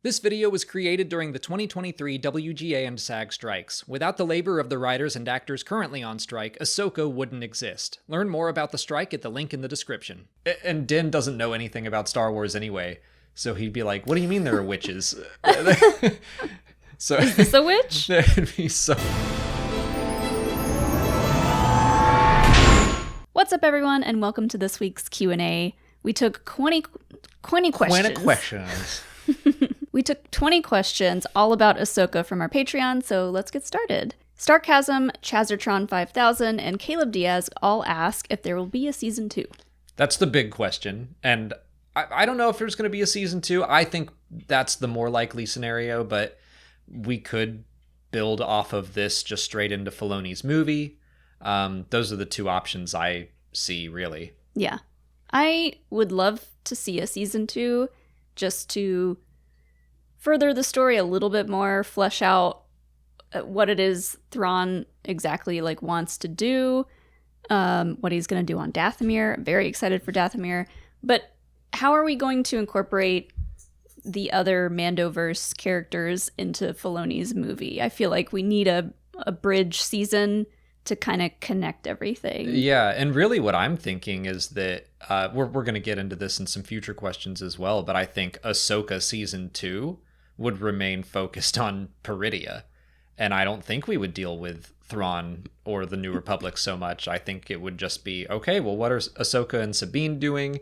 This video was created during the 2023 WGA and SAG strikes. Without the labor of the writers and actors currently on strike, Ahsoka wouldn't exist. Learn more about the strike at the link in the description. And Din doesn't know anything about Star Wars anyway, so he'd be like, what do you mean there are witches? So is this a witch? It'd be so... What's up, everyone, and welcome to this week's Q&A. We took 20 questions. We took 20 questions all about Ahsoka from our Patreon, so let's get started. Starkasm, Chazertron 5000, and Caleb Diaz all ask if there will be a season 2. That's the big question, and I don't know if there's going to be a season 2. I think that's the more likely scenario, but we could build off of this just straight into Filoni's movie. Those are the two options I see, really. Yeah. I would love to see a season 2 just to further the story a little bit more, flesh out what it is Thrawn exactly wants to do, what he's going to do on Dathomir. I'm very excited for Dathomir. But how are we going to incorporate the other Mandoverse characters into Filoni's movie? I feel like we need a bridge season to kind of connect everything. Yeah, and really what I'm thinking is that we're going to get into this in some future questions as well, but I think Ahsoka season 2 would remain focused on Peridia, and I don't think we would deal with Thrawn or the New Republic so much. I think it would just be, okay, well, what are Ahsoka and Sabine doing?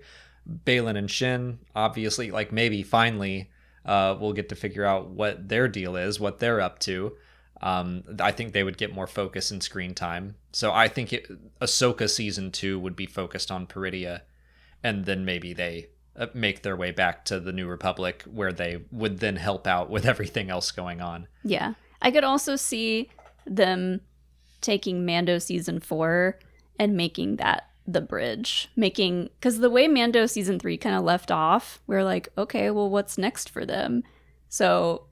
Baylan and Shin, obviously, maybe finally we'll get to figure out what their deal is, what they're up to. I think they would get more focus and screen time. So I think Ahsoka season 2 would be focused on Peridia, and then maybe they make their way back to the New Republic, where they would then help out with everything else going on. Yeah. I could also see them taking Mando season 4 and making that the bridge. Because the way Mando season 3 kind of left off, we're like, okay, well, what's next for them? So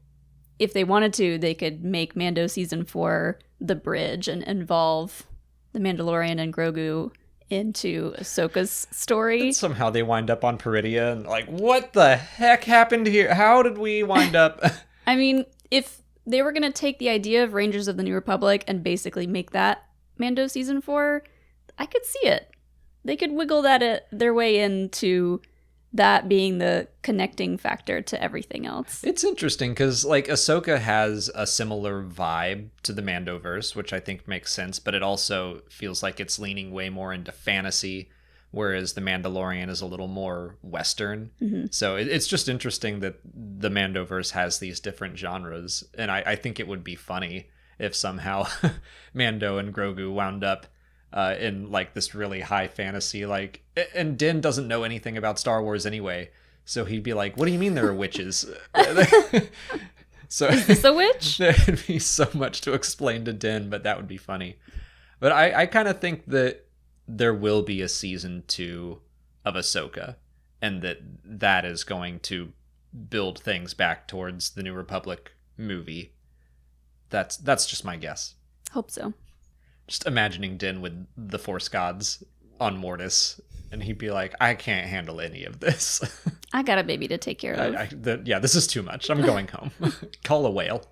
if they wanted to, they could make Mando season 4 the bridge and involve the Mandalorian and Grogu into Ahsoka's story. And somehow they wind up on Peridia and what the heck happened here? How did we wind up? I mean, if they were going to take the idea of Rangers of the New Republic and basically make that Mando season 4, I could see it. They could wiggle that their way into that being the connecting factor to everything else. It's interesting because Ahsoka has a similar vibe to the Mandoverse, which I think makes sense, but it also feels like it's leaning way more into fantasy, whereas the Mandalorian is a little more Western. Mm-hmm. So it's just interesting that the Mandoverse has these different genres, and I think it would be funny if somehow Mando and Grogu wound up in this really high fantasy, and Din doesn't know anything about Star Wars anyway, so he'd be like, what do you mean there are witches? So is this a witch? There'd be so much to explain to Din, but that would be funny. But I kind of think that there will be a season 2 of Ahsoka, and that is going to build things back towards the New Republic movie. That's just my guess. Hope so. Just imagining Din with the Force gods on Mortis, and he'd be like, I can't handle any of this. I got a baby to take care of. This is too much. I'm going home. Call a whale.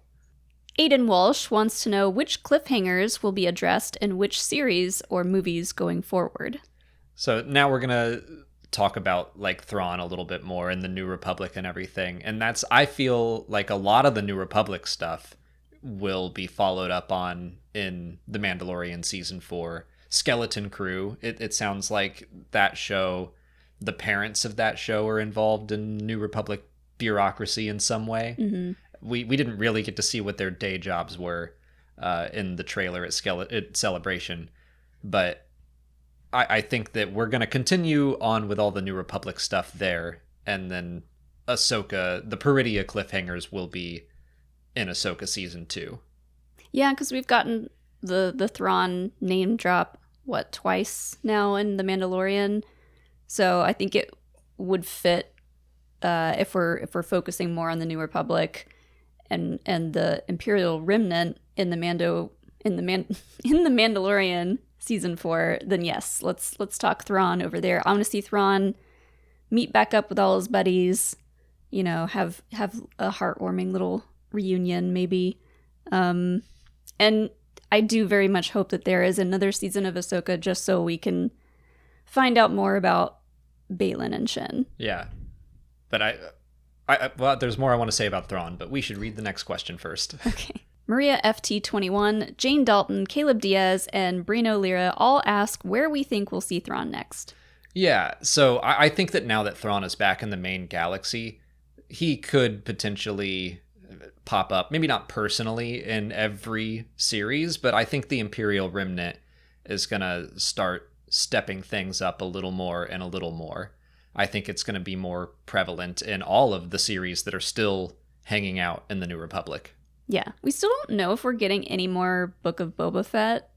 Aiden Walsh wants to know which cliffhangers will be addressed in which series or movies going forward. So now we're going to talk about Thrawn a little bit more in the New Republic and everything. And I feel like a lot of the New Republic stuff will be followed up on in The Mandalorian season 4. Skeleton Crew, it sounds like that show, the parents of that show are involved in New Republic bureaucracy in some way. Mm-hmm. We didn't really get to see what their day jobs were in the trailer at Celebration, but I think that we're going to continue on with all the New Republic stuff there, and then Ahsoka, the Peridia cliffhangers will be in Ahsoka season 2. Yeah, because we've gotten the Thrawn name drop, twice now in The Mandalorian. So I think it would fit if we're focusing more on the New Republic and the Imperial Remnant in the Mandalorian season 4. Then yes, let's talk Thrawn over there. I want to see Thrawn meet back up with all his buddies, have a heartwarming little reunion maybe. And I do very much hope that there is another season of Ahsoka just so we can find out more about Baylan and Shin. Yeah. But well, there's more I want to say about Thrawn, but we should read the next question first. Okay. Maria FT21, Jane Dalton, Caleb Diaz, and Brino Lira all ask where we think we'll see Thrawn next. Yeah, so I think that now that Thrawn is back in the main galaxy, he could potentially pop up, maybe not personally in every series, but I think the Imperial Remnant is going to start stepping things up a little more and a little more. I think it's going to be more prevalent in all of the series that are still hanging out in the New Republic. Yeah, we still don't know if we're getting any more Book of Boba Fett.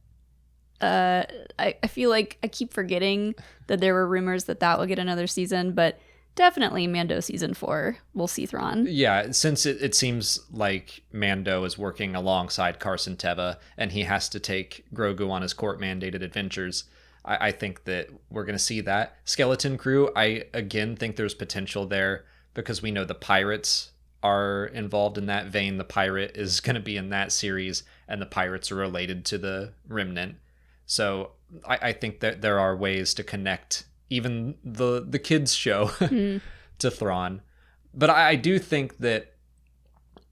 I feel like I keep forgetting that there were rumors that will get another season, but definitely Mando season 4, we'll see Thrawn. Yeah, since it seems like Mando is working alongside Carson Teva, and he has to take Grogu on his court-mandated adventures, I think that we're going to see that. Skeleton Crew, I again think there's potential there, because we know the pirates are involved in that vein. The pirate is going to be in that series, and the pirates are related to the Remnant. So I think that there are ways to connect even the kids' show to Thrawn. But I do think that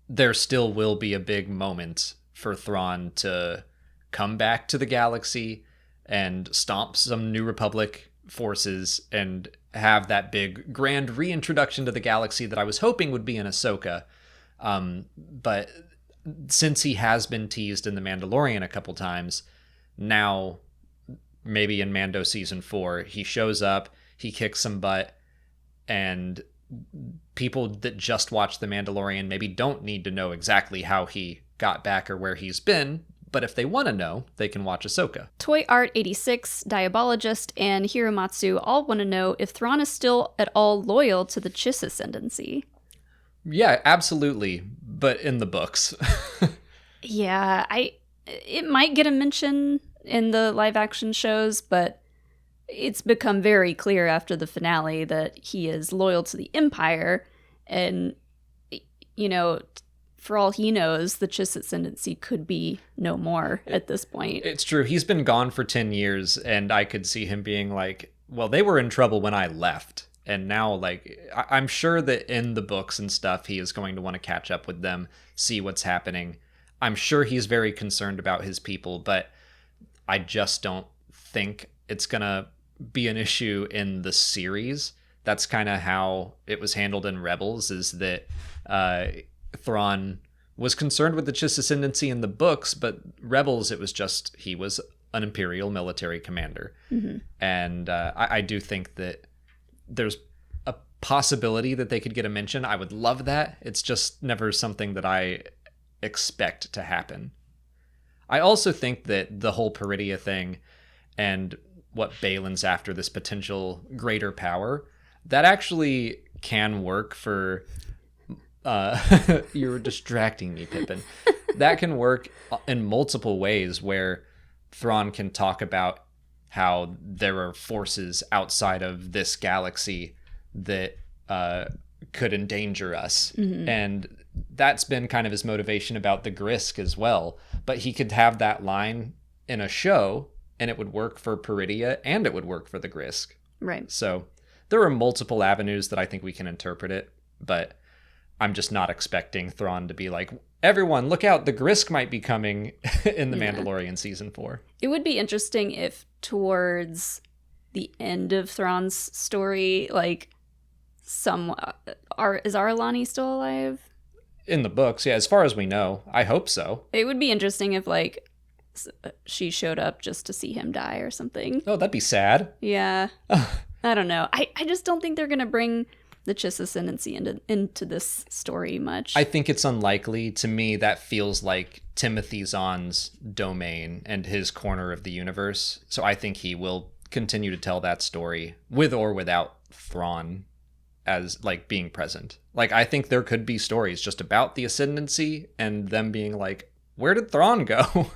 there still will be a big moment for Thrawn to come back to the galaxy and stomp some New Republic forces and have that big grand reintroduction to the galaxy that I was hoping would be in Ahsoka. But since he has been teased in The Mandalorian a couple times, now maybe in Mando season 4, he shows up, he kicks some butt, and people that just watch The Mandalorian maybe don't need to know exactly how he got back or where he's been. But if they want to know, they can watch Ahsoka. Toy Art 86, Diabologist, and Hiromatsu all want to know if Thrawn is still at all loyal to the Chiss ascendancy. Yeah, absolutely. But in the books. Yeah, it might get a mention in the live action shows, but it's become very clear after the finale that he is loyal to the Empire. And, for all he knows, the Chiss ascendancy could be no more at this point. It's true. He's been gone for 10 years, and I could see him being like, well, they were in trouble when I left. And now, I'm sure that in the books and stuff, he is going to want to catch up with them, see what's happening. I'm sure he's very concerned about his people, but I just don't think it's going to be an issue in the series. That's kind of how it was handled in Rebels, is that Thrawn was concerned with the Chiss ascendancy in the books, but Rebels, it was just he was an Imperial military commander. Mm-hmm. And I do think that there's a possibility that they could get a mention. I would love that. It's just never something that I expect to happen. I also think that the whole Peridia thing and what Baylan's after, this potential greater power, that actually can work for... you're distracting me, Pippin. That can work in multiple ways, where Thrawn can talk about how there are forces outside of this galaxy that could endanger us. Mm-hmm. And that's been kind of his motivation about the Grisk as well. But he could have that line in a show, and it would work for Peridia, and it would work for the Grisk. Right. So there are multiple avenues that I think we can interpret it, but I'm just not expecting Thrawn to be like, everyone, look out, the Grisk might be coming in The Mandalorian season 4. It would be interesting if towards the end of Thrawn's story, is Aralani still alive? In the books, yeah, as far as we know. I hope so. It would be interesting if, she showed up just to see him die or something. Oh, that'd be sad. Yeah. I don't know. I just don't think they're going to bring the Chiss ascendancy into this story much. I think it's unlikely. To me, that feels like Timothy Zahn's domain and his corner of the universe. So I think he will continue to tell that story with or without Thrawn as being present. I think there could be stories just about the ascendancy and them being like, where did Thrawn go?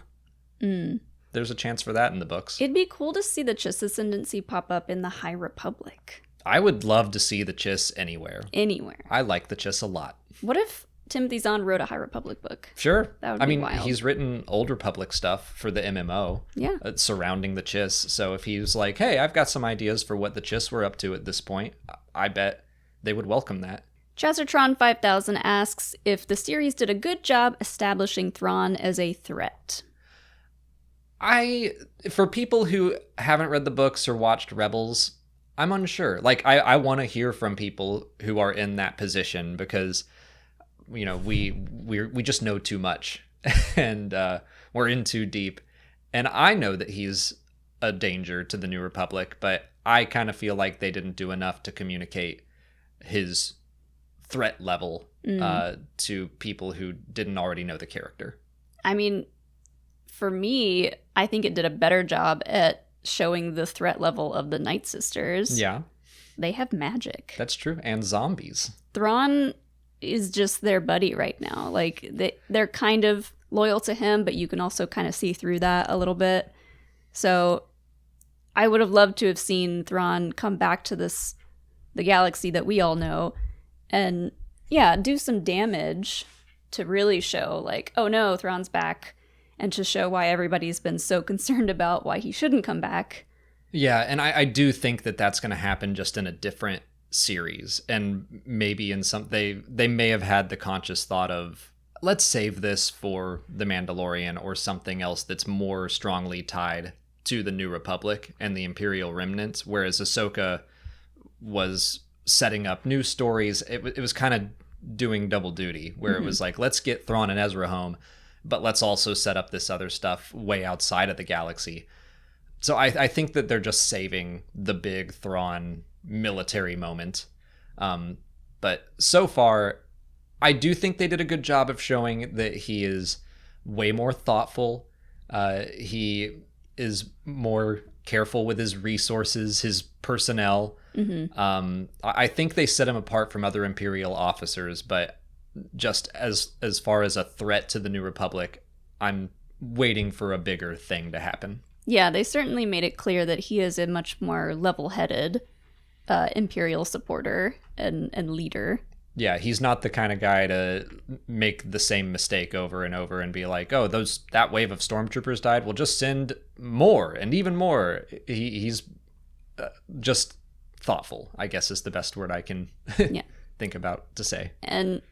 There's a chance for that in the books. It'd be cool to see the Chiss ascendancy pop up in the High Republic. I would love to see the Chiss anywhere. Anywhere. I like the Chiss a lot. What if Timothy Zahn wrote a High Republic book? Sure. That would be wild. He's written Old Republic stuff for the MMO. Yeah. Surrounding the Chiss. So if he was like, hey, I've got some ideas for what the Chiss were up to at this point, I bet they would welcome that. Chasertron 5000 asks if the series did a good job establishing Thrawn as a threat. For people who haven't read the books or watched Rebels, I'm unsure. Like, I want to hear from people who are in that position because, you know, we just know too much and we're in too deep. And I know that he's a danger to the New Republic, but I kind of feel like they didn't do enough to communicate his threat level to people who didn't already know the character. I mean, for me, I think it did a better job at showing the threat level of the Night Sisters. Yeah. They have magic. That's true. And zombies. Thrawn is just their buddy right now. Like, they're kind of loyal to him, but you can also kind of see through that a little bit. So I would have loved to have seen Thrawn come back to the galaxy that we all know and, yeah, do some damage to really show, like, oh no, Thrawn's back, and to show why everybody's been so concerned about why he shouldn't come back. Yeah, and I do think that that's going to happen just in a different series, and maybe in some they may have had the conscious thought of, let's save this for The Mandalorian or something else that's more strongly tied to the New Republic and the Imperial remnants, whereas Ahsoka was setting up new stories. It was kind of doing double duty, where it was like, let's get Thrawn and Ezra home, but let's also set up this other stuff way outside of the galaxy. So I think that they're just saving the big Thrawn military moment. But so far, I do think they did a good job of showing that he is way more thoughtful. He is more careful with his resources, his personnel. I think they set him apart from other Imperial officers, but just as far as a threat to the New Republic, I'm waiting for a bigger thing to happen. Yeah, they certainly made it clear that he is a much more level-headed Imperial supporter and leader. Yeah, he's not the kind of guy to make the same mistake over and over and be like, oh, that wave of stormtroopers died, we'll just send more and even more. He's just thoughtful, I guess is the best word I can think about to say. And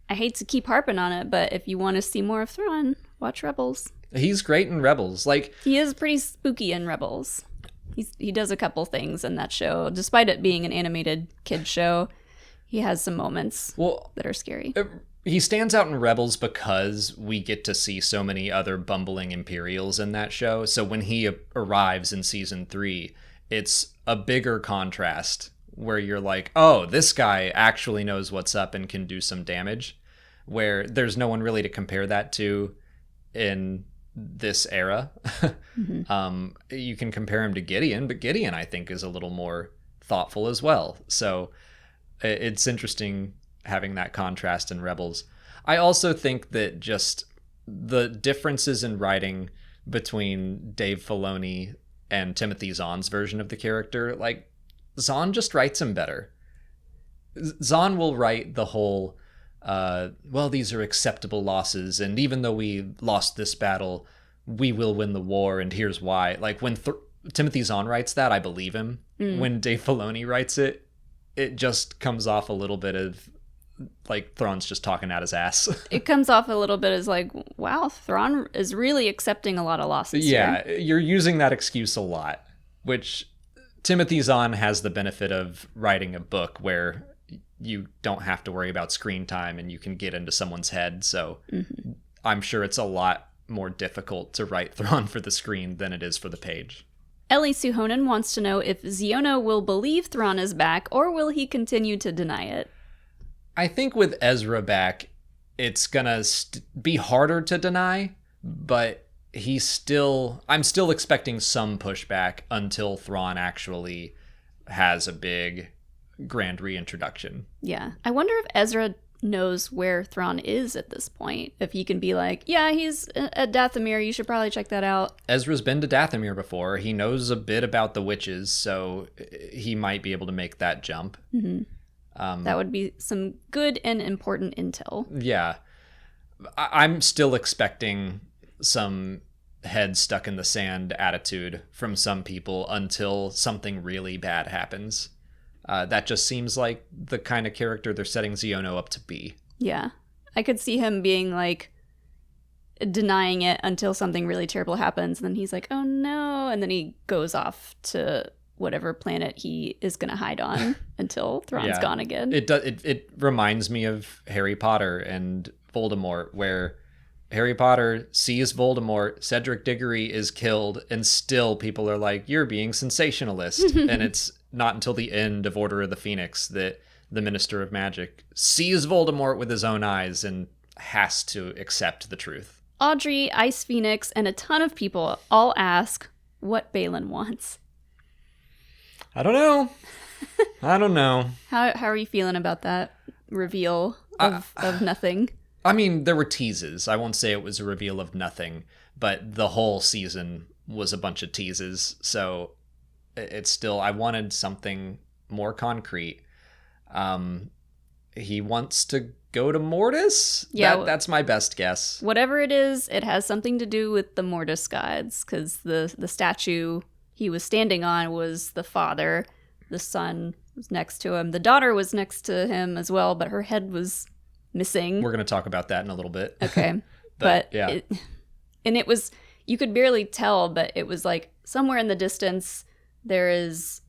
I hate to keep harping on it, but if you want to see more of Thrawn, watch Rebels. He's great in Rebels. Like, he is pretty spooky in Rebels. He does a couple things in that show. Despite it being an animated kid show, he has some moments that are scary. He stands out in Rebels because we get to see so many other bumbling Imperials in that show. So when he arrives in season 3, it's a bigger contrast where you're like, oh, this guy actually knows what's up and can do some damage, where there's no one really to compare that to in this era. You can compare him to Gideon, but Gideon, I think, is a little more thoughtful as well. So it's interesting having that contrast in Rebels. I also think that just the differences in writing between Dave Filoni and Timothy Zahn's version of the character, like, Zahn just writes him better. Zahn will write the whole, well, these are acceptable losses, and even though we lost this battle, we will win the war, and here's why. Like, when Timothy Zahn writes that, I believe him. When Dave Filoni writes it, it just comes off a little bit of, like, Thrawn's just talking out his ass. It comes off a little bit as like, wow, Thrawn is really accepting a lot of losses here. You're using that excuse a lot, which Timothy Zahn has the benefit of writing a book where you don't have to worry about screen time and you can get into someone's head. So I'm sure it's a lot more difficult to write Thrawn for the screen than it is for the page. Ellie Suhonen wants to know if Xiono will believe Thrawn is back or will he continue to deny it? I think with Ezra back, it's gonna be harder to deny, but I'm still expecting some pushback until Thrawn actually has a big grand reintroduction. Yeah. I wonder if Ezra knows where Thrawn is at this point. If he can be like, yeah, he's at Dathomir, you should probably check that out. Ezra's been to Dathomir before. He knows a bit about the witches, so he might be able to make that jump. That would be some good and important intel. Yeah. I'm still expecting some head stuck in the sand attitude from some people until something really bad happens. That just seems like the kind of character they're setting Xiono up to be. Yeah. I could see him being like denying it until something really terrible happens, and then he's like, oh no, and then he goes off to whatever planet he is going to hide on until Thrawn's gone again. It reminds me of Harry Potter and Voldemort, where Harry Potter sees Voldemort, Cedric Diggory is killed, and still people are like, you're being sensationalist. And it's not until the end of Order of the Phoenix that the Minister of Magic sees Voldemort with his own eyes and has to accept the truth. Audrey, Ice Phoenix, and a ton of people all ask what Baylan wants. I don't know. How are you feeling about that reveal of nothing? I mean, there were teases. I won't say it was a reveal of nothing, but the whole season was a bunch of teases. So it's still, I wanted something more concrete. He wants to go to Mortis? Yeah. That's my best guess. Whatever it is, it has something to do with the Mortis gods, because the statue he was standing on was the father. The son was next to him. The daughter was next to him as well, but her head was missing. We're going to talk about that in a little bit. Okay. but yeah. It was, you could barely tell, but it was like somewhere in the distance, there is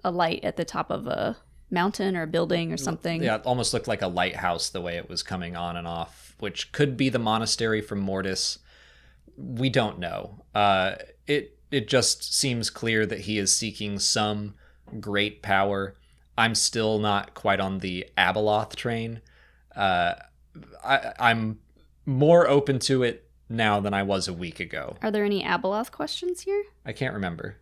a light at the top of a mountain or a building or something. Yeah, it almost looked like a lighthouse the way it was coming on and off, which could be the monastery from Mortis. We don't know. It just seems clear that he is seeking some great power. I'm still not quite on the Abeloth train. I'm more open to it now than I was a week ago. Are there any Abeloth questions here? I can't remember.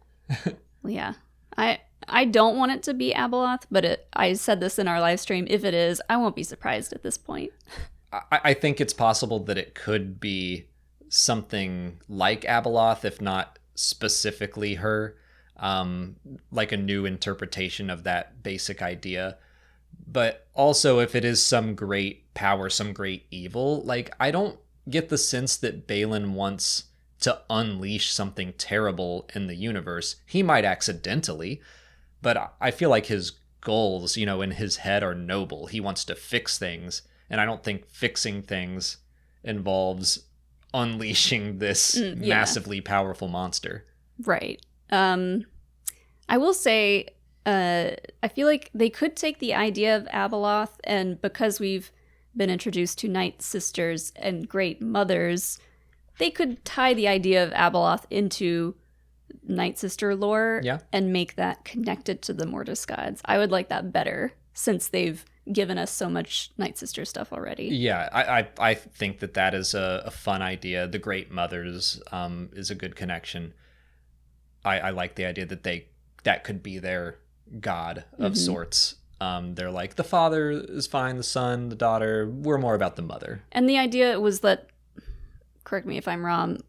Well, yeah. I don't want it to be Abeloth, but I said this in our live stream. If it is, I won't be surprised at this point. I think it's possible that it could be something like Abeloth, if not specifically her, like a new interpretation of that basic idea. But also, if it is some great power, some great evil, like, I don't get the sense that Baylan wants to unleash something terrible in the universe. He might accidentally, but I feel like his goals, in his head are noble. He wants to fix things, and I don't think fixing things involves unleashing this massively powerful monster. Right. I will say, I feel like they could take the idea of Abeloth, and because we've been introduced to Night Sisters and Great Mothers, they could tie the idea of Abeloth into Night Sister lore and make that connected to the Mortis gods. I would like that better, since they've given us so much Night Sister stuff already. Yeah, I think that is a fun idea. The Great Mothers is a good connection. I like the idea that could be their god of sorts. They're like, the father is fine, the son, the daughter, we're more about the mother. And the idea was that, correct me if I'm wrong,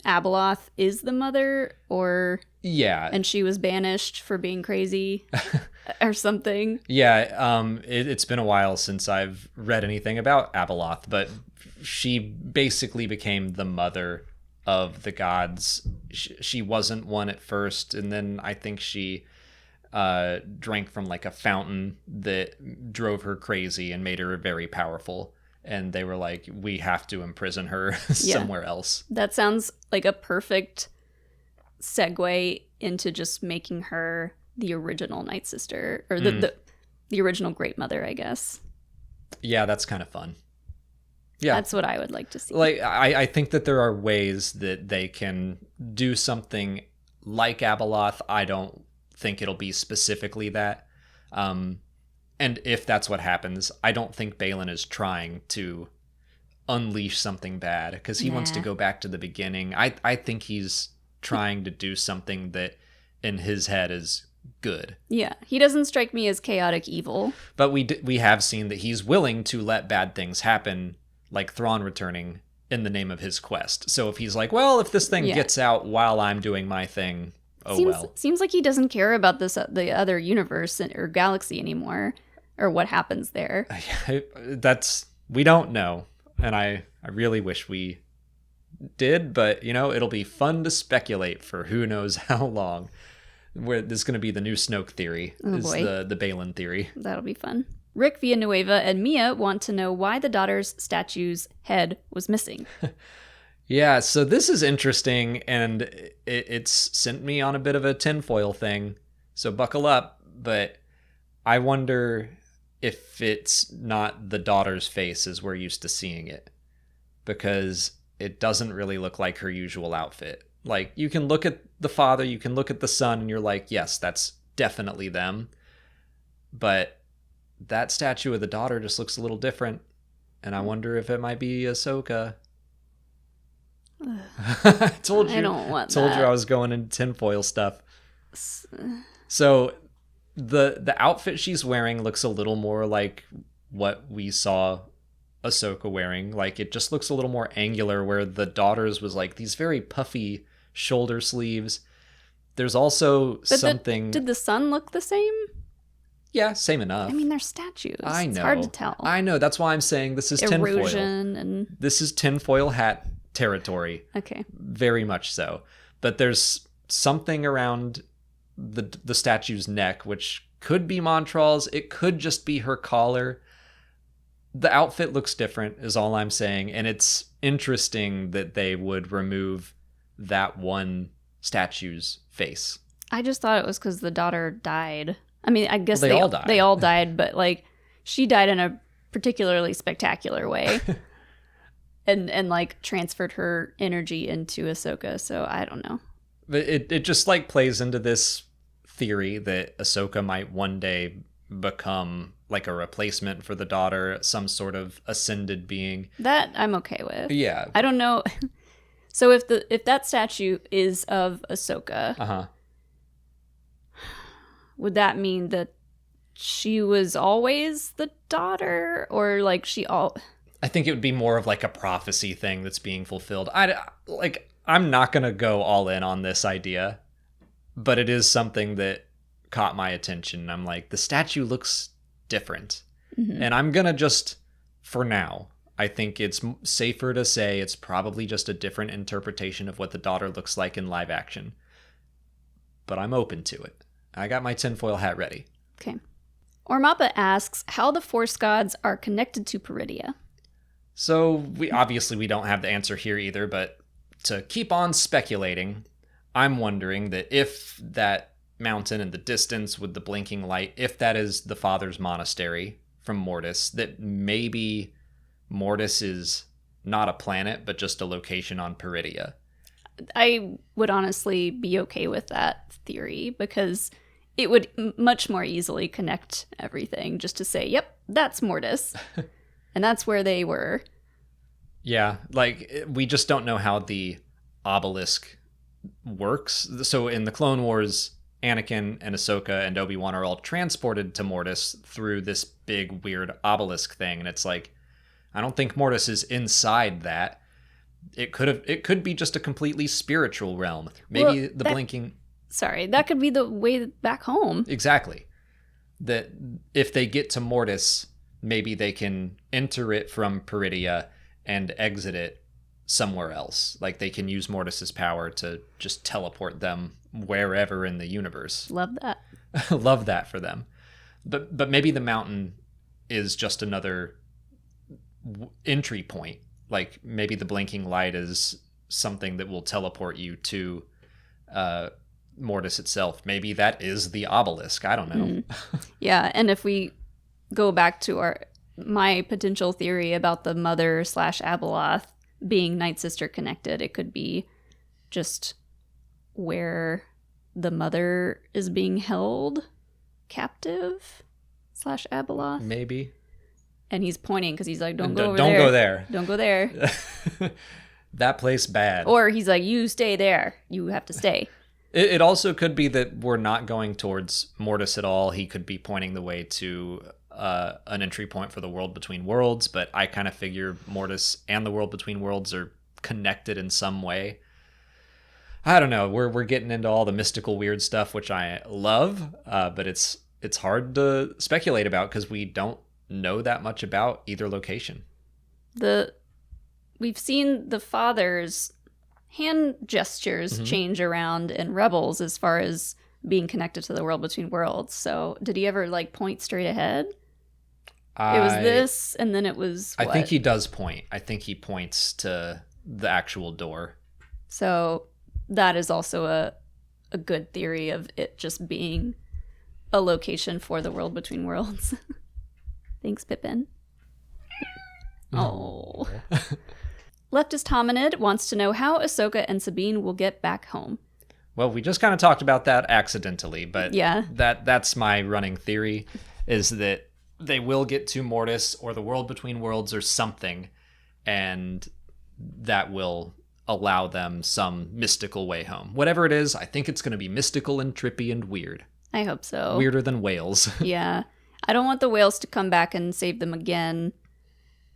Abeloth is the mother, or... Yeah. And she was banished for being crazy or something. Yeah, it's been a while since I've read anything about Abeloth, but she basically became the mother of the gods. She wasn't one at first, and then I think she drank from like a fountain that drove her crazy and made her very powerful. And they were like, we have to imprison her somewhere else. That sounds like a perfect segue into just making her the original Night Sister, or the original Great Mother, I guess. Yeah, that's kind of fun. Yeah, that's what I would like to see. Like, I think that there are ways that they can do something like Abeloth. I don't think it'll be specifically that. And if that's what happens, I don't think Baylan is trying to unleash something bad, because he wants to go back to the beginning. I think he's trying to do something that in his head is good. Yeah, he doesn't strike me as chaotic evil. But we have seen that he's willing to let bad things happen, like Thrawn returning in the name of his quest. So if he's like, well, if this thing gets out while I'm doing my thing, Seems like he doesn't care about the other universe or galaxy anymore, or what happens there. We don't know, and I really wish we did, but it'll be fun to speculate for who knows how long. Where this is going to be the new Snoke theory, the Baylan theory. That'll be fun. Rick Villanueva and Mia want to know why the daughter's statue's head was missing. Yeah, so this is interesting, and it's sent me on a bit of a tinfoil thing, so buckle up, but I wonder if it's not the daughter's face as we're used to seeing it, because it doesn't really look like her usual outfit. Like, you can look at the father, you can look at the son, and you're like, yes, that's definitely them, but that statue of the daughter just looks a little different, and I wonder if it might be Ahsoka. I told you. I don't want told that. you I was going into tinfoil stuff. So the outfit she's wearing looks a little more like what we saw Ahsoka wearing. Like, it just looks a little more angular, where the daughter's was like these very puffy shoulder sleeves. There's also something. Did the son look the same? Yeah, same enough. I mean, they're statues. I know. It's hard to tell. I know. That's why I'm saying this is Erosion tinfoil. and This is tinfoil hat territory. okay. Very much so. But there's something around the statue's neck, which could be Montral's. It could just be her collar. The outfit looks different, is all I'm saying. And it's interesting that they would remove that one statue's face. I just thought it was because the daughter died. I mean, I guess Well, they all died. They all died, but like, she died in a particularly spectacular way. And like transferred her energy into Ahsoka, so I don't know. But it just like plays into this theory that Ahsoka might one day become like a replacement for the daughter, some sort of ascended being. That I'm okay with. Yeah. I don't know. So if that statue is of Ahsoka, would that mean that she was always the daughter, or like I think it would be more of like a prophecy thing that's being fulfilled. I'm not going to go all in on this idea, but it is something that caught my attention. I'm like, the statue looks different. Mm-hmm. And I'm going to just, for now, I think it's safer to say it's probably just a different interpretation of what the daughter looks like in live action. But I'm open to it. I got my tinfoil hat ready. Okay. Ormappa asks how the Force gods are connected to Peridia. So we don't have the answer here either, but to keep on speculating, I'm wondering that if that mountain in the distance with the blinking light, if that is the father's monastery from Mortis, that maybe Mortis is not a planet, but just a location on Peridia. I would honestly be okay with that theory, because it would much more easily connect everything just to say, yep, that's Mortis. And that's where they were. Yeah, like, we just don't know how the obelisk works. So in the Clone Wars, Anakin and Ahsoka and Obi-Wan are all transported to Mortis through this big, weird obelisk thing. And it's like, I don't think Mortis is inside that. It could be just a completely spiritual realm. Maybe blinking... Sorry, that could be the way back home. Exactly. That if they get to Mortis, maybe they can enter it from Peridia and exit it somewhere else. Like, they can use Mortis's power to just teleport them wherever in the universe. Love that. Love that for them. But maybe the mountain is just another entry point. Like, maybe the blinking light is something that will teleport you to Mortis itself. Maybe that is the obelisk. I don't know. Mm-hmm. Yeah, and if we go back to my potential theory about the mother / Abeloth being Night Sister connected, it could be just where the mother is being held captive / Abeloth. Maybe. And he's pointing because he's like, don't go there. Don't go there. That place bad. Or he's like, you stay there. You have to stay. It also could be that we're not going towards Mortis at all. He could be pointing the way to an entry point for the World Between Worlds, but I kind of figure Mortis and the World Between Worlds are connected in some way. I don't know. We're getting into all the mystical weird stuff, which I love, but it's hard to speculate about because we don't know that much about either location. We've seen the father's hand gestures change around in Rebels as far as being connected to the World Between Worlds. So did he ever like point straight ahead? It was this, and then it was what? I think he does point. I think he points to the actual door. So that is also a good theory of it just being a location for the World Between Worlds. Thanks, Pippin. Oh. Leftist Hominid wants to know how Ahsoka and Sabine will get back home. Well, we just kind of talked about that accidentally, but yeah, that's my running theory, is that they will get to Mortis or the World Between Worlds or something, and that will allow them some mystical way home. Whatever it is, I think it's going to be mystical and trippy and weird. I hope so. Weirder than whales. Yeah. I don't want the whales to come back and save them again.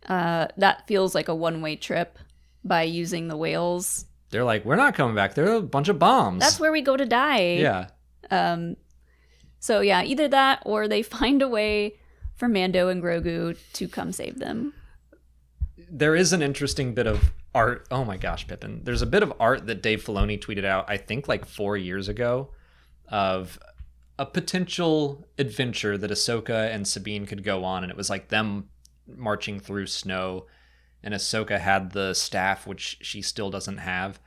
That feels like a one-way trip by using the whales. They're like, we're not coming back. They're a bunch of bombs. That's where we go to die. Yeah. So yeah, either that or they find a way for Mando and Grogu to come save them. There is an interesting bit of art. Oh my gosh, Pippin. There's a bit of art that Dave Filoni tweeted out, I think like 4 years ago, of a potential adventure that Ahsoka and Sabine could go on. And it was like them marching through snow, and Ahsoka had the staff, which she still doesn't have.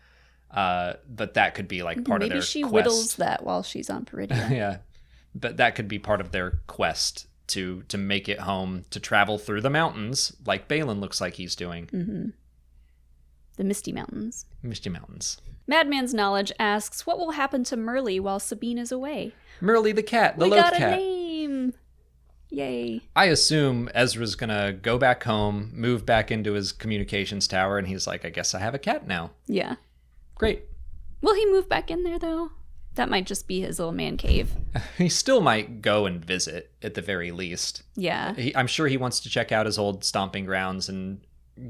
But that could be like part of their quest. Maybe she whittles that while she's on Peridia. Yeah. But that could be part of their quest to make it home, to travel through the mountains, like Baylan looks like he's doing. Mm-hmm. The Misty Mountains. Misty Mountains. Madman's Knowledge asks, what will happen to Merle while Sabine is away? Merle the cat, the we Loth got cat. A name! Yay. I assume Ezra's gonna go back home, move back into his communications tower, and he's like, I guess I have a cat now. Yeah. Great. Will he move back in there, though? That might just be his little man cave. He still might go and visit, at the very least. Yeah. I'm sure he wants to check out his old stomping grounds and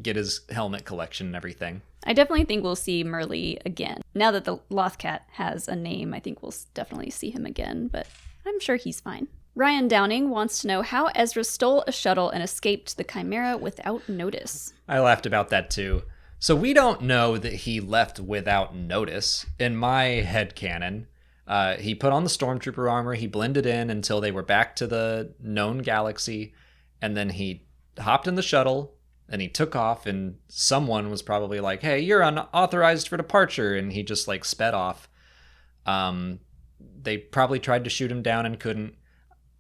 get his helmet collection and everything. I definitely think we'll see Merle again. Now that the Loth cat has a name, I think we'll definitely see him again, but I'm sure he's fine. Ryan Downing wants to know how Ezra stole a shuttle and escaped the Chimera without notice. I laughed about that too. So we don't know that he left without notice. In my headcanon, he put on the stormtrooper armor, he blended in until they were back to the known galaxy, and then he hopped in the shuttle, and he took off, and someone was probably like, hey, you're unauthorized for departure, and he just like sped off. They probably tried to shoot him down and couldn't.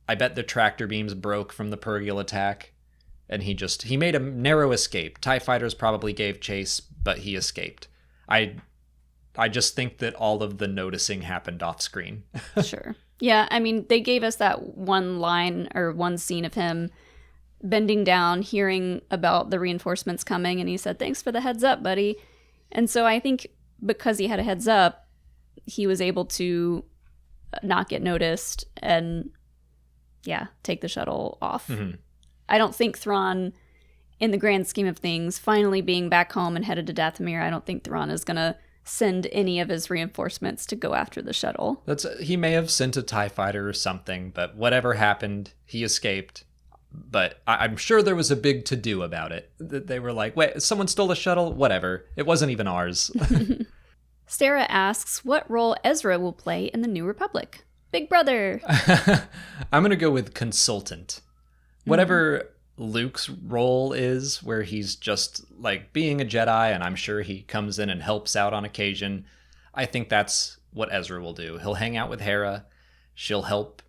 I bet the tractor beams broke from the Purgil attack, and he made a narrow escape. TIE fighters probably gave chase, but he escaped. I just think that all of the noticing happened off screen. Sure. Yeah, I mean, they gave us that one line or one scene of him bending down, hearing about the reinforcements coming, and he said, thanks for the heads up, buddy. And so I think because he had a heads up, he was able to not get noticed and, yeah, take the shuttle off. Mm-hmm. I don't think Thrawn, in the grand scheme of things, finally being back home and headed to Dathomir, I don't think Thrawn is going to send any of his reinforcements to go after the shuttle. He may have sent a TIE fighter or something, but whatever happened, he escaped. But I'm sure there was a big to-do about it. They were like, wait, someone stole a shuttle? Whatever. It wasn't even ours. Sarah asks what role Ezra will play in the New Republic. Big brother. I'm going to go with consultant. Whatever Luke's role is, where he's just like being a Jedi, and I'm sure he comes in and helps out on occasion. I think that's what Ezra will do. He'll hang out with Hera. He'll help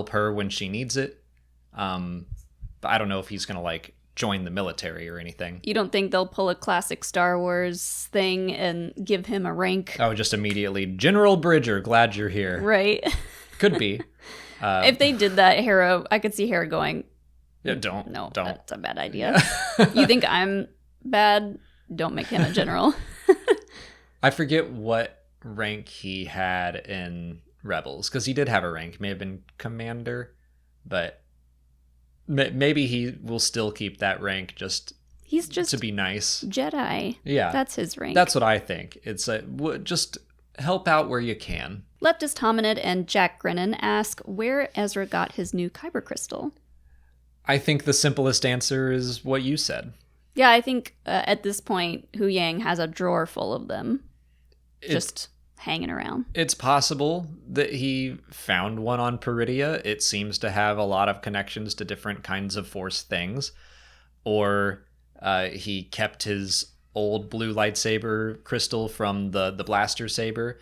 her when she needs it. But I don't know if he's going to like join the military or anything. You don't think they'll pull a classic Star Wars thing and give him a rank? Oh, just immediately, General Bridger, glad you're here. Right. Could be. If they did that, Hera, I could see Hera going, yeah, don't. That's a bad idea. You think I'm bad? Don't make him a general. I forget what rank he had in Rebels, because he did have a rank. May have been commander, but maybe he will still keep that rank he's just to be nice. Jedi. Yeah. That's his rank. That's what I think. It's just help out where you can. Leftist Hominid and Jack Grennan ask where Ezra got his new kyber crystal. I think the simplest answer is what you said. Yeah, I think at this point, Hu Yang has a drawer full of them. Just hanging around. It's possible that he found one on Peridia. It seems to have a lot of connections to different kinds of Force things. Or he kept his old blue lightsaber crystal from the blaster saber.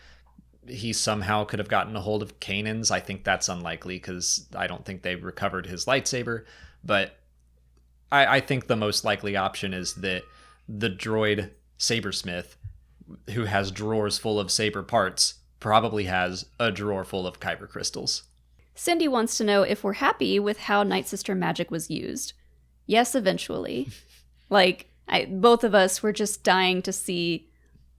He somehow could have gotten a hold of Kanan's. I think that's unlikely because I don't think they recovered his lightsaber. But I think the most likely option is that the droid sabersmith, who has drawers full of saber parts, probably has a drawer full of kyber crystals. Cindy wants to know if we're happy with how Night Sister magic was used. Yes, eventually. Both of us were just dying to see,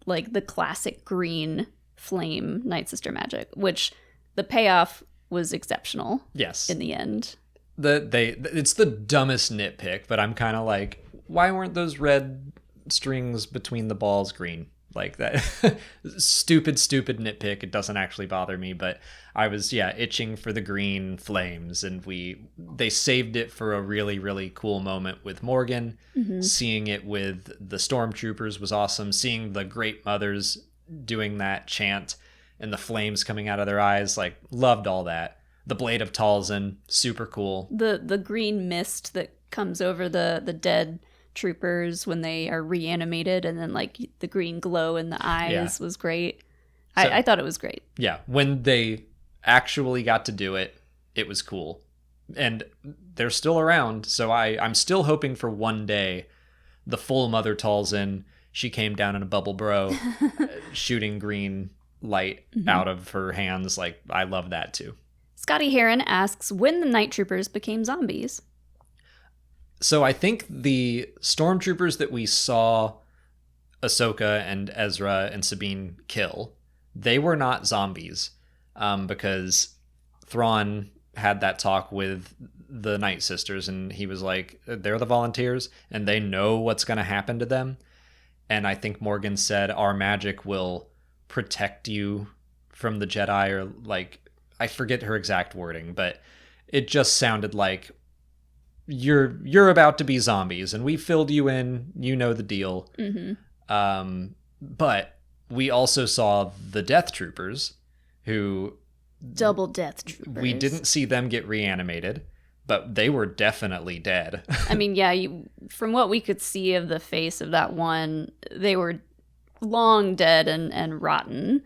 the classic green flame Night Sister magic, which the payoff was exceptional. Yes. In the end. It's the dumbest nitpick, but I'm kind of like, why weren't those red strings between the balls green? Like that stupid nitpick. It doesn't actually bother me, but I was itching for the green flames, and they saved it for a really, really cool moment with Morgan. Mm-hmm. Seeing it with the stormtroopers was awesome. Seeing the Great Mothers doing that chant and the flames coming out of their eyes, loved all that. The Blade of Talzin, super cool. The green mist that comes over the dead troopers when they are reanimated, and then the green glow in the eyes was great. So, I thought it was great. Yeah, when they actually got to do it, it was cool. And they're still around, so I'm still hoping for one day the full Mother Talzin, she came down in a bubble bro, shooting green light out of her hands. I love that too. Scotty Heron asks when the night troopers became zombies. So I think the stormtroopers that we saw Ahsoka and Ezra and Sabine kill, they were not zombies, because Thrawn had that talk with the Night Sisters, and he was like, they're the volunteers, and they know what's going to happen to them. And I think Morgan said, our magic will protect you from the Jedi, or I forget her exact wording, but it just sounded like, you're about to be zombies, and we filled you in. You know the deal. Mm-hmm. But we also saw the Death Troopers, who double Death Troopers. We didn't see them get reanimated, but they were definitely dead. I mean, from what we could see of the face of that one, they were long dead and rotten.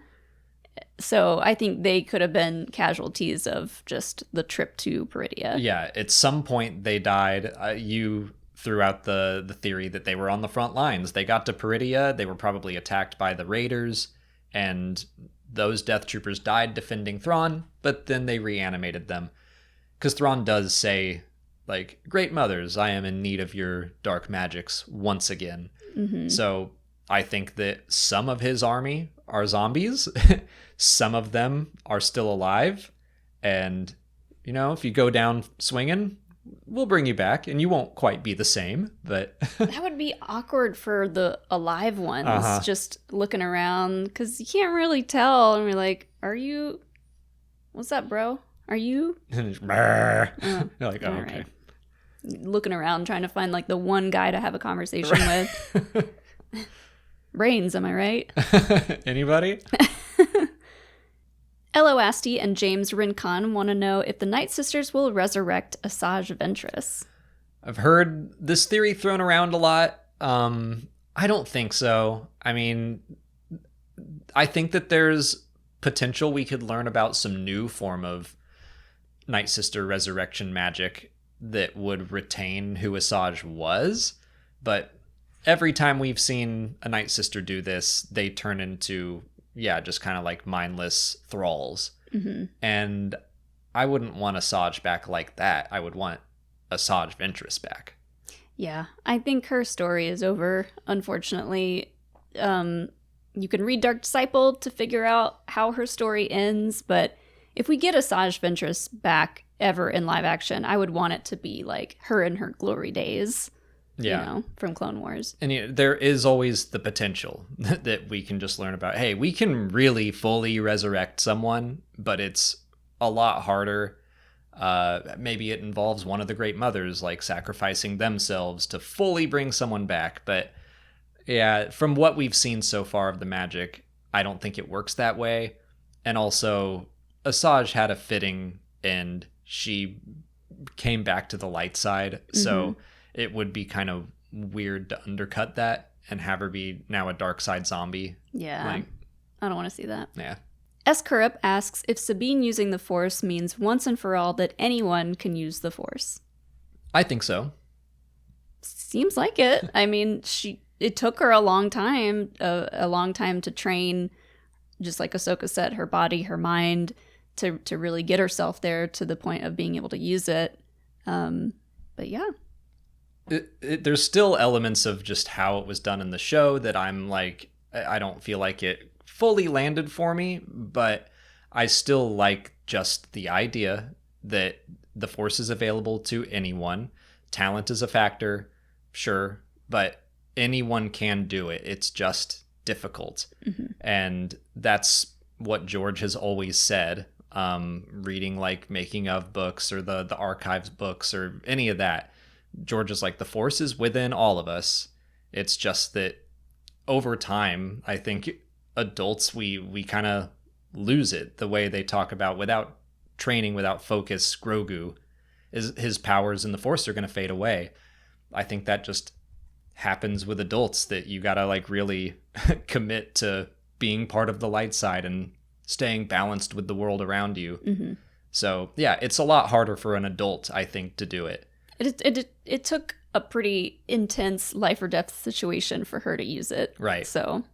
So I think they could have been casualties of just the trip to Peridia. Yeah, at some point they died. You threw out the theory that they were on the front lines. They got to Peridia, they were probably attacked by the Raiders, and those Death Troopers died defending Thrawn, but then they reanimated them. Because Thrawn does say, Great Mothers, I am in need of your dark magics once again. Mm-hmm. So I think that some of his army are zombies. Some of them are still alive. And, if you go down swinging, we'll bring you back. And you won't quite be the same, but... That would be awkward for the alive ones, just looking around. Because you can't really tell. And we're like, are you... What's up, bro? Are you... You're like, oh, okay. Right. Looking around, trying to find, the one guy to have a conversation with. Brains, am I right? Anybody? Elo Asti and James Rincon want to know if the Night Sisters will resurrect Asajj Ventress. I've heard this theory thrown around a lot. I don't think so. I mean, I think that there's potential we could learn about some new form of Night Sister resurrection magic that would retain who Asajj was. But every time we've seen a Night Sister do this, they turn into, just kind of mindless thralls. Mm-hmm. And I wouldn't want Asajj back like that. I would want Asajj Ventress back. Yeah, I think her story is over, unfortunately. you can read Dark Disciple to figure out how her story ends, but if we get Asajj Ventress back ever in live action, I would want it to be like her in her glory days, from Clone Wars. And there is always the potential that we can just learn about. Hey, we can really fully resurrect someone, but it's a lot harder. Maybe it involves one of the Great Mothers, like sacrificing themselves to fully bring someone back. But yeah, from what we've seen so far of the magic, I don't think it works that way. And also, Asajj had a fitting end. She came back to the light side, so it would be kind of weird to undercut that and have her be now a dark side zombie. Yeah, I don't want to see that. Yeah. Escarup asks if Sabine using the Force means once and for all that anyone can use the Force. I think so. Seems like it. I mean, it took her a long time to train, just like Ahsoka said, her body, her mind, to really get herself there to the point of being able to use it. But yeah. There's still elements of just how it was done in the show that I'm like, I don't feel like it fully landed for me, but I still like just the idea that the Force is available to anyone. Talent is a factor, sure, but anyone can do it. It's just difficult. And that's what George has always said. Reading like making of books or the archives books or any of that, George is like, the Force is within all of us. It's just that over time, I think adults, we kind of lose it. The way they talk about, without training, without focus, Grogu, his powers in the Force are going to fade away. I think that just happens with adults, that you got to like really commit to being part of the light side and staying balanced with the world around you. So yeah, it's a lot harder for an adult, I think, to do it. It took a pretty intense life or death situation for her to use it. Right. So,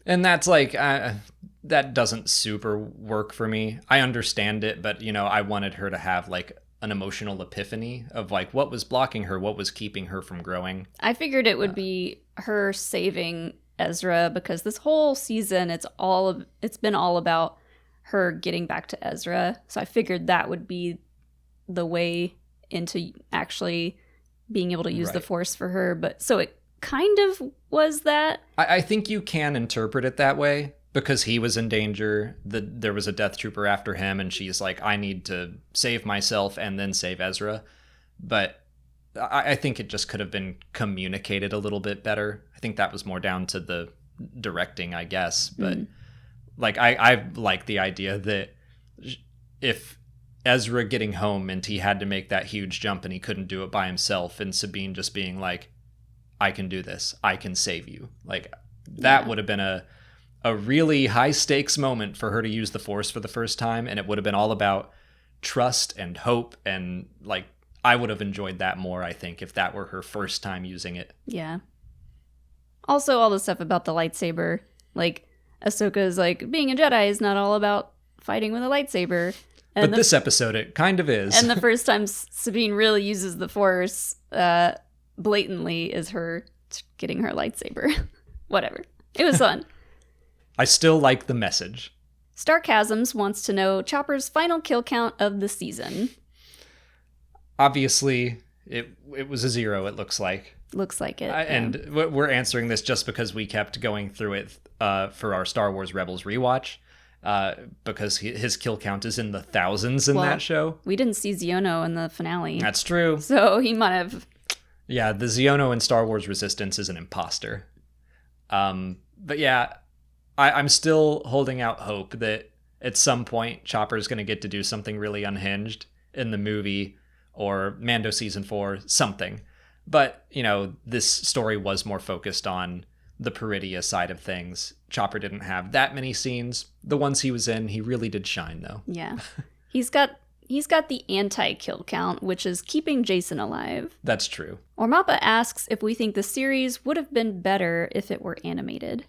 and that's like, that doesn't super work for me. I understand it, but I wanted her to have like an emotional epiphany of like what was blocking her, what was keeping her from growing. I figured it would be her saving Ezra, because this whole season it's been all about her getting back to Ezra. So I figured that would be the way into actually being able to use the Force for her. But so it kind of was that. I think you can interpret it that way, because he was in danger. There was a Death Trooper after him, and she's like, I need to save myself and then save Ezra. But I think it just could have been communicated a little bit better. I think that was more down to the directing, I guess. But like, I like the idea that if Ezra getting home and he had to make that huge jump and he couldn't do it by himself, and Sabine just being like, I can do this, I can save you. Like, that would have been a really high stakes moment for her to use the Force for the first time. And it would have been all about trust and hope. And like, I would have enjoyed that more, I think, if that were her first time using it. Yeah. Also, all the stuff about the lightsaber, like Ahsoka's like, being a Jedi is not all about fighting with a lightsaber. But this episode, it kind of is. And the first time Sabine really uses the Force blatantly is her getting her lightsaber. Whatever. It was fun. I still like the message. Starchasms wants to know Chopper's final kill count of the season. Obviously, it was a 0, it looks like. Looks like it. And we're answering this just because we kept going through it for our Star Wars Rebels rewatch. Because his kill count is in the thousands in that show. We didn't see Xiono in the finale. That's true. So he might have... Yeah, the Xiono in Star Wars Resistance is an imposter. But yeah, I'm still holding out hope that at some point Chopper's going to get to do something really unhinged in the movie, or Mando Season 4, something. But, this story was more focused on the Peridia side of things. Chopper didn't have that many scenes. The ones he was in, he really did shine, though. Yeah. He's got the anti-kill count, which is keeping Jason alive. That's true. Ormappa asks if we think the series would have been better if it were animated.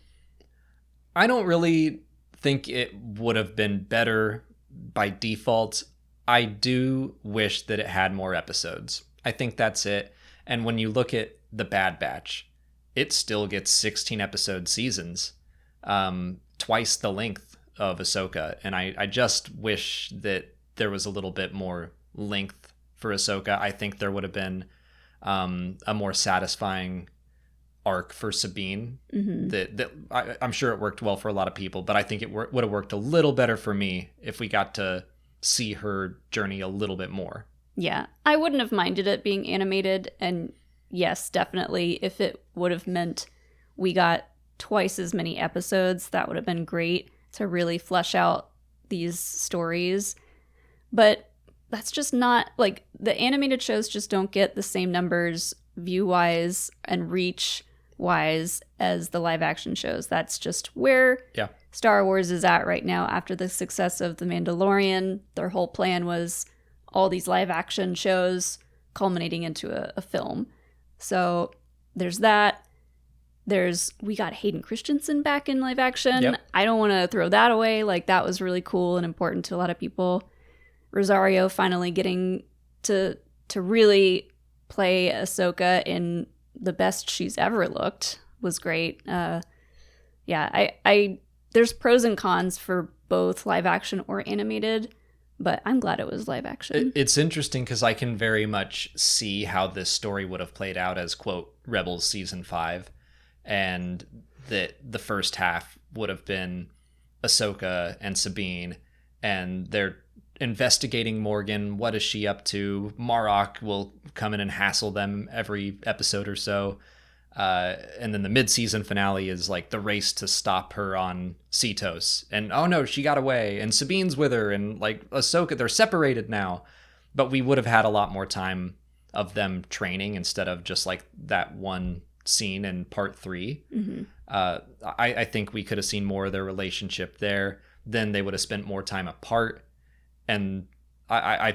I don't really think it would have been better by default. I do wish that it had more episodes. I think that's it. And when you look at The Bad Batch, it still gets 16 episode seasons. twice the length of Ahsoka, and I just wish that there was a little bit more length for Ahsoka. I think there would have been a more satisfying arc for Sabine. I'm sure it worked well for a lot of people, but I think it would have worked a little better for me if we got to see her journey a little bit more. Yeah, I wouldn't have minded it being animated, and yes, definitely, if it would have meant we got twice as many episodes, that would have been great to really flesh out these stories. But that's just not, like, the animated shows just don't get the same numbers view-wise and reach-wise as the live-action shows. That's just where Star Wars is at right now. After the success of The Mandalorian, their whole plan was all these live-action shows culminating into a film. So there's that. We got Hayden Christensen back in live action. Yep. I don't want to throw that away. Like, that was really cool and important to a lot of people. Rosario finally getting to really play Ahsoka in the best she's ever looked was great. There's pros and cons for both live action or animated, but I'm glad it was live action. It's interesting because I can very much see how this story would have played out as, quote, Rebels Season 5, and that the first half would have been Ahsoka and Sabine, and they're investigating Morgan. What is she up to? Marok will come in and hassle them every episode or so. And then the mid-season finale is like the race to stop her on Cetos. And oh no, she got away. And Sabine's with her. And like Ahsoka, they're separated now. But we would have had a lot more time of them training instead of just like that one scene in part 3. I think we could have seen more of their relationship there. Then they would have spent more time apart. And I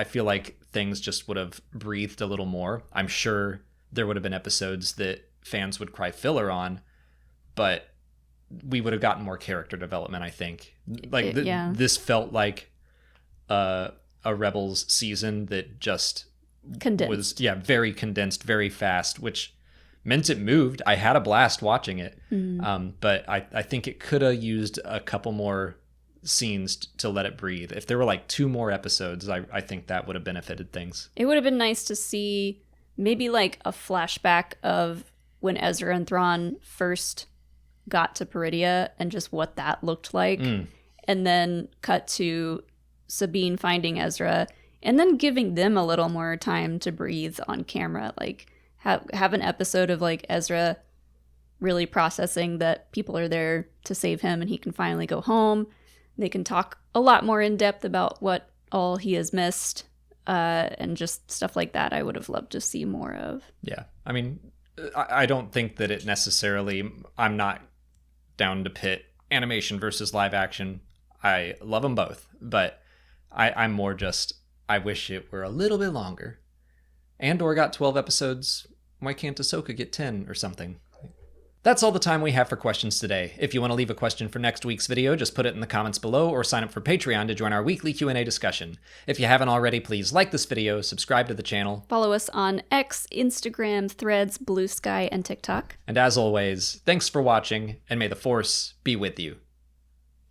feel like things just would have breathed a little more. I'm sure there would have been episodes that fans would cry filler on, but we would have gotten more character development, I think. Like, this felt like a Rebels season that just condensed. was, very condensed, very fast, which meant it moved. I had a blast watching it, but I think it could have used a couple more scenes to let it breathe. If there were like 2 more episodes, I think that would have benefited things. It would have been nice to see maybe like a flashback of when Ezra and Thrawn first got to Peridia and just what that looked like. And then cut to Sabine finding Ezra and then giving them a little more time to breathe on camera. Like have an episode of like Ezra really processing that people are there to save him and he can finally go home. They can talk a lot more in depth about what all he has missed. And just stuff like that I would have loved to see more of. Yeah. I mean, I don't think that it necessarily, I'm not down to pit animation versus live action. I love them both, but I'm more just, I wish it were a little bit longer. Andor got 12 episodes. Why can't Ahsoka get 10 or something? That's all the time we have for questions today. If you want to leave a question for next week's video, just put it in the comments below or sign up for Patreon to join our weekly Q&A discussion. If you haven't already, please like this video, subscribe to the channel. Follow us on X, Instagram, Threads, Blue Sky, and TikTok. And as always, thanks for watching, and may the Force be with you.